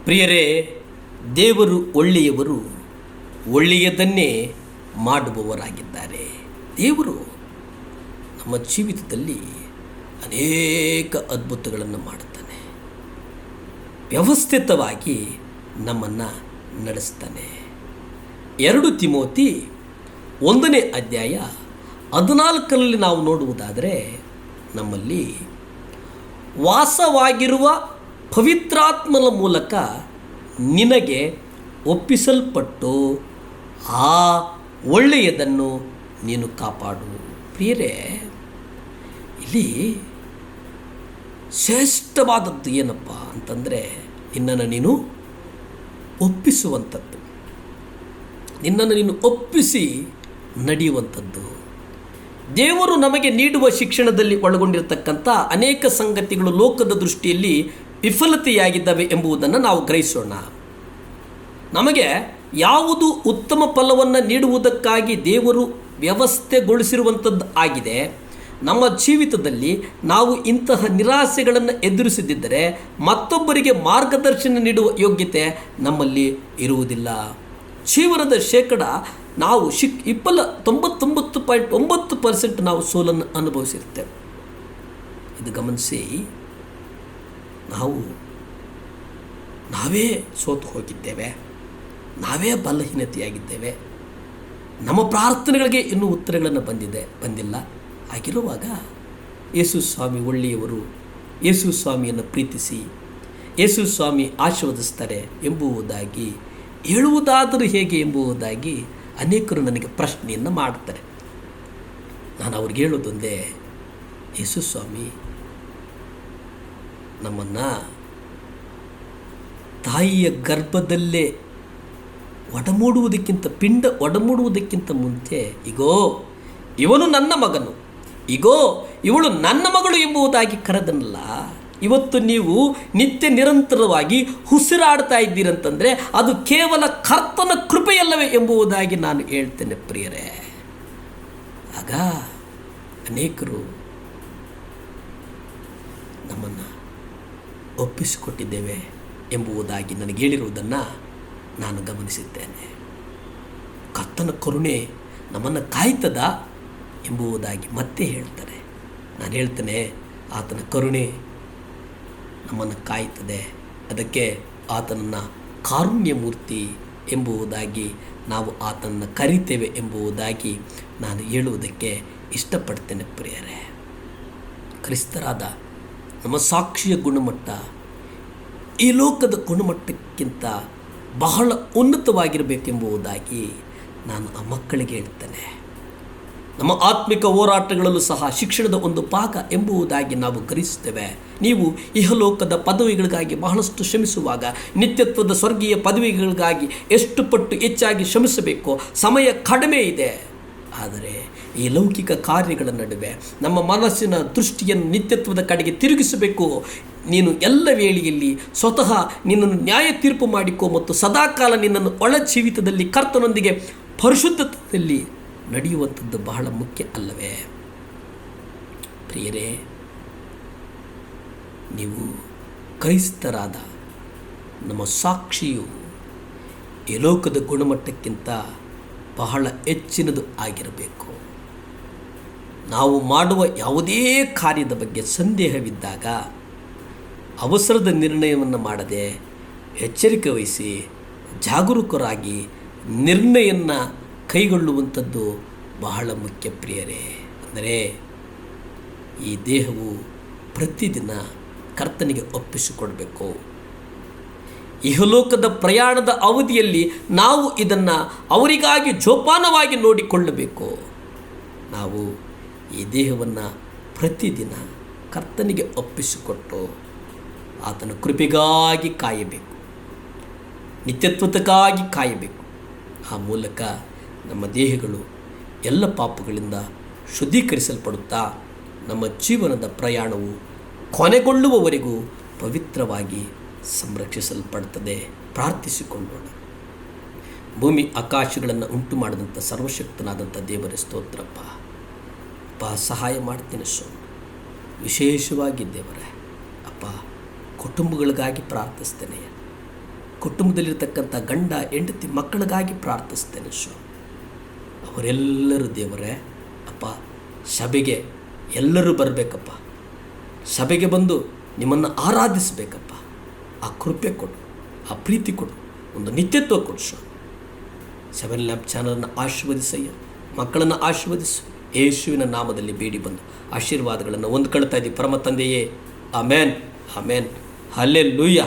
ಪ್ರಿಯರೇ, ದೇವರು ಒಳ್ಳೆಯವರು, ಒಳ್ಳೆಯದನ್ನೇ ಮಾಡುವವರಾಗಿದ್ದಾರೆ. ದೇವರು ನಮ್ಮ ಜೀವಿತದಲ್ಲಿ ಅನೇಕ ಅದ್ಭುತಗಳನ್ನು ಮಾಡುತ್ತಾನೆ. ವ್ಯವಸ್ಥಿತವಾಗಿ ನಮ್ಮನ್ನು ನಡೆಸ್ತಾನೆ. 2 ತಿಮೋತಿ 1ನೇ ಅಧ್ಯಾಯ 14ರಲ್ಲಿ ನಾವು ನೋಡುವುದಾದರೆ, ನಮ್ಮಲ್ಲಿ ವಾಸವಾಗಿರುವ ಪವಿತ್ರಾತ್ಮನ ಮೂಲಕ ನಿನಗೆ ಒಪ್ಪಿಸಲ್ಪಟ್ಟು ಆ ಒಳ್ಳೆಯದನ್ನು ನೀನು ಕಾಪಾಡು. ಪ್ರಿಯರೇ, ಇಲ್ಲಿ ಶ್ರೇಷ್ಠವಾದದ್ದು ಏನಪ್ಪ ಅಂತಂದರೆ, ನಿನ್ನನ್ನು ನೀನು ಒಪ್ಪಿಸುವಂಥದ್ದು, ನಿನ್ನನ್ನು ನೀನು ಒಪ್ಪಿಸಿ ನಡೆಯುವಂಥದ್ದು. ದೇವರು ನಮಗೆ ನೀಡುವ ಶಿಕ್ಷಣದಲ್ಲಿ ಒಳಗೊಂಡಿರತಕ್ಕಂಥ ಅನೇಕ ಸಂಗತಿಗಳು ಲೋಕದ ದೃಷ್ಟಿಯಲ್ಲಿ ವಿಫಲತೆಯಾಗಿದ್ದಾವೆ ಎಂಬುದನ್ನು ನಾವು ಗ್ರಹಿಸೋಣ. ನಮಗೆ ಯಾವುದು ಉತ್ತಮ ಫಲವನ್ನು ನೀಡುವುದಕ್ಕಾಗಿ ದೇವರು ವ್ಯವಸ್ಥೆಗೊಳಿಸಿರುವಂಥದ್ದು ಆಗಿದೆ, ನಮ್ಮ ಜೀವಿತದಲ್ಲಿ ನಾವು ಇಂತಹ ನಿರಾಸೆಗಳನ್ನು ಎದುರಿಸದಿದ್ದರೆ ಮತ್ತೊಬ್ಬರಿಗೆ ಮಾರ್ಗದರ್ಶನ ನೀಡುವ ಯೋಗ್ಯತೆ ನಮ್ಮಲ್ಲಿ ಇರುವುದಿಲ್ಲ. ಜೀವನದ ಶೇಕಡ ನಾವು 99.9% ನಾವು ಸೋಲನ್ನು ಅನುಭವಿಸಿರ್ತೇವೆ. ಇದು ಗಮನಿಸಿ, ನಾವೇ ಸೋತು ಹೋಗಿದ್ದೇವೆ, ನಾವೇ ಬಲಹೀನತೆಯಾಗಿದ್ದೇವೆ, ನಮ್ಮ ಪ್ರಾರ್ಥನೆಗಳಿಗೆ ಇನ್ನೂ ಉತ್ತರಗಳನ್ನು ಬಂದಿಲ್ಲ. ಆಗಿರುವಾಗ ಯೇಸು ಸ್ವಾಮಿ ಒಳ್ಳೆಯವರು, ಯೇಸು ಸ್ವಾಮಿಯನ್ನು ಪ್ರೀತಿಸಿ ಯೇಸು ಸ್ವಾಮಿ ಆಶೀರ್ವದಿಸ್ತಾರೆ ಎಂಬುದಾಗಿ ಹೇಳುವುದಾದರೂ ಹೇಗೆ ಎಂಬುದಾಗಿ ಅನೇಕರು ನನಗೆ ಪ್ರಶ್ನೆಯನ್ನು ಮಾಡ್ತಾರೆ. ನಾನು ಅವ್ರಿಗೆ ಹೇಳೋದೊಂದೇ, ಯೇಸು ಸ್ವಾಮಿ ನಮ್ಮನ್ನು ತಾಯಿಯ ಗರ್ಭದಲ್ಲೇ ಪಿಂಡ ಒಡಮೂಡುವುದಕ್ಕಿಂತ ಮುಂಚೆ, ಈಗೋ ಇವನು ನನ್ನ ಮಗನು, ಈಗೋ ಇವಳು ನನ್ನ ಮಗಳು ಎಂಬುದಾಗಿ ಕರೆದನಲ್ಲ. ಇವತ್ತು ನೀವು ನಿತ್ಯ ನಿರಂತರವಾಗಿ ಉಸಿರಾಡ್ತಾ ಇದ್ದೀರಂತಂದರೆ ಅದು ಕೇವಲ ಕರ್ತನ ಕೃಪೆಯಲ್ಲವೇ ಎಂಬುದಾಗಿ ನಾನು ಹೇಳ್ತೇನೆ. ಪ್ರಿಯರೇ, ಆಗ ಅನೇಕರು ನಮ್ಮನ್ನು ಒಪ್ಪಿಸಿಕೊಟ್ಟಿದ್ದೇವೆ ಎಂಬುದಾಗಿ ನನಗೆ ಹೇಳಿರುವುದನ್ನು ನಾನು ಗಮನಿಸಿದ್ದೇನೆ. ಕರ್ತನ ಕರುಣೆ ನಮ್ಮನ್ನು ಕಾಯ್ತದ ಎಂಬುದಾಗಿ ಮತ್ತೆ ಹೇಳ್ತಾರೆ. ನಾನು ಹೇಳ್ತೇನೆ, ಆತನ ಕರುಣೆ ನಮ್ಮನ್ನು ಕಾಯ್ತದೆ, ಅದಕ್ಕೆ ಆತನನ್ನು ಕಾರುಣ್ಯಮೂರ್ತಿ ಎಂಬುದಾಗಿ ನಾವು ಆತನನ್ನು ಕರಿತೇವೆ ಎಂಬುದಾಗಿ ನಾನು ಹೇಳುವುದಕ್ಕೆ ಇಷ್ಟಪಡ್ತೇನೆ. ಪ್ರಿಯರೇ, ಕ್ರಿಸ್ತರಾದ ನಮ್ಮ ಸಾಕ್ಷಿಯ ಗುಣಮಟ್ಟ ಈ ಲೋಕದ ಗುಣಮಟ್ಟಕ್ಕಿಂತ ಬಹಳ ಉನ್ನತವಾಗಿರಬೇಕೆಂಬುದಾಗಿ ನಾನು ಆ ಮಕ್ಕಳಿಗೆ ಹೇಳ್ತೇನೆ. ನಮ್ಮ ಆತ್ಮಿಕ ಹೋರಾಟಗಳಲ್ಲೂ ಸಹ ಶಿಕ್ಷಣದ ಒಂದು ಭಾಗ ಎಂಬುದಾಗಿ ನಾವು ಗ್ರಹಿಸುತ್ತೇವೆ. ನೀವು ಇಹಲೋಕದ ಪದವಿಗಳಿಗಾಗಿ ಬಹಳಷ್ಟು ಶ್ರಮಿಸುವಾಗ ನಿತ್ಯತ್ವದ ಸ್ವರ್ಗೀಯ ಪದವಿಗಳಿಗಾಗಿ ಎಷ್ಟು ಪಟ್ಟು ಹೆಚ್ಚಾಗಿ ಶ್ರಮಿಸಬೇಕು. ಸಮಯ ಕಡಿಮೆ ಇದೆ, ಆದರೆ ಈ ಲೌಕಿಕ ಕಾರ್ಯಗಳ ನಡುವೆ ನಮ್ಮ ಮನಸ್ಸಿನ ದೃಷ್ಟಿಯನ್ನು ನಿತ್ಯತ್ವದ ಕಡೆಗೆ ತಿರುಗಿಸಬೇಕು. ನೀನು ಎಲ್ಲ ವೇಳೆಯಲ್ಲಿ ಸ್ವತಃ ನಿನ್ನನ್ನು ನ್ಯಾಯ ತೀರ್ಪು ಮಾಡಿಕೊ ಮತ್ತು ಸದಾಕಾಲ ನಿನ್ನನ್ನು ಒಳ ಜೀವಿತದಲ್ಲಿ ಕರ್ತನೊಂದಿಗೆ ಪರಿಶುದ್ಧತೆಯಲ್ಲಿ ನಡೆಯುವಂಥದ್ದು ಬಹಳ ಮುಖ್ಯ ಅಲ್ಲವೇ? ಪ್ರಿಯರೇ, ನೀವು ಕ್ರೈಸ್ತರಾದ ನಮ್ಮ ಸಾಕ್ಷಿಯು ಈ ಲೋಕದ ಗುಣಮಟ್ಟಕ್ಕಿಂತ ಬಹಳ ಹೆಚ್ಚಿನದು ಆಗಿರಬೇಕು. ನಾವು ಮಾಡುವ ಯಾವುದೇ ಕಾರ್ಯದ ಬಗ್ಗೆ ಸಂದೇಹವಿದ್ದಾಗ ಅವಸರದ ನಿರ್ಣಯವನ್ನು ಮಾಡದೆ ಎಚ್ಚರಿಕೆ ವಹಿಸಿ ಜಾಗರೂಕರಾಗಿ ನಿರ್ಣಯವನ್ನು ಕೈಗೊಳ್ಳುವಂಥದ್ದು ಬಹಳ ಮುಖ್ಯ. ಪ್ರಿಯರೇ, ಅಂದರೆ ಈ ದೇಹವು ಪ್ರತಿದಿನ ಕರ್ತನಿಗೆ ಒಪ್ಪಿಸಿಕೊಡಬೇಕು. ಇಹಲೋಕದ ಪ್ರಯಾಣದ ಅವಧಿಯಲ್ಲಿ ನಾವು ಇದನ್ನು ಅವರಿಗಾಗಿ ಜೋಪಾನವಾಗಿ ನೋಡಿಕೊಳ್ಳಬೇಕು. ನಾವು ಈ ದೇಹವನ್ನು ಪ್ರತಿದಿನ ಕರ್ತನಿಗೆ ಒಪ್ಪಿಸಿಕೊಟ್ಟು ಆತನ ಕೃಪೆಗಾಗಿ ಕಾಯಬೇಕು, ನಿತ್ಯತ್ವಕ್ಕಾಗಿ ಕಾಯಬೇಕು. ಆ ಮೂಲಕ ನಮ್ಮ ದೇಹಗಳು ಎಲ್ಲ ಪಾಪಗಳಿಂದ ಶುದ್ಧೀಕರಿಸಲ್ಪಡುತ್ತಾ ನಮ್ಮ ಜೀವನದ ಪ್ರಯಾಣವು ಕೊನೆಗೊಳ್ಳುವವರೆಗೂ ಪವಿತ್ರವಾಗಿ ಸಂರಕ್ಷಿಸಲ್ಪಡುತ್ತದೆ. ಪ್ರಾರ್ಥಿಸಿಕೊಳ್ಳೋಣ. ಭೂಮಿ ಆಕಾಶಗಳನ್ನು ಉಂಟು ಮಾಡಿದಂಥ ಸರ್ವಶಕ್ತನಾದಂಥ ದೇವರ ಸ್ತೋತ್ರಪ್ಪ. ಸಹಾಯ ಮಾಡ್ತೀನಿ ಸ್ವಾಮಿ. ವಿಶೇಷವಾಗಿ ದೇವರೇ ಅಪ್ಪ, ಕುಟುಂಬಗಳಿಗಾಗಿ ಪ್ರಾರ್ಥಿಸ್ತೇನೆ. ಕುಟುಂಬದಲ್ಲಿರ್ತಕ್ಕಂಥ ಗಂಡ ಹೆಂಡತಿ ಮಕ್ಕಳಿಗಾಗಿ ಪ್ರಾರ್ಥಿಸ್ತೇನೆ ಸ್ವಾಮಿ. ಅವರೆಲ್ಲರೂ ದೇವರೇ ಅಪ್ಪ, ಸಭೆಗೆ ಎಲ್ಲರೂ ಬರಬೇಕಪ್ಪ, ಸಭೆಗೆ ಬಂದು ನಿಮ್ಮನ್ನು ಆರಾಧಿಸಬೇಕಪ್ಪ. ಆ ಕೃಪೆ ಕೊಡು, ಆ ಪ್ರೀತಿ ಕೊಡು, ಒಂದು ನಿತ್ಯತ್ವ ಕೊಡು ಸ್ವಾಮಿ. 7 ಲ್ಯಾಂಪ್ ಚಾನಲನ್ನು ಆಶೀರ್ವದಿಸಯ್ಯ, ಮಕ್ಕಳನ್ನು ಆಶೀರ್ವದಿಸು. ಯೇಸುವಿನ ನಾಮದಲ್ಲಿ ಬೇಡಿ ಬಂದು ಆಶೀರ್ವಾದಗಳನ್ನು ಹೊಂದ್ಕೊಳ್ತಾ ಇದ್ದೀವಿ ಪರಮ ತಂದೆಯೇ. ಆಮೇನ್, ಆಮೇನ್, ಹಲ್ಲೆಲೂಯಾ.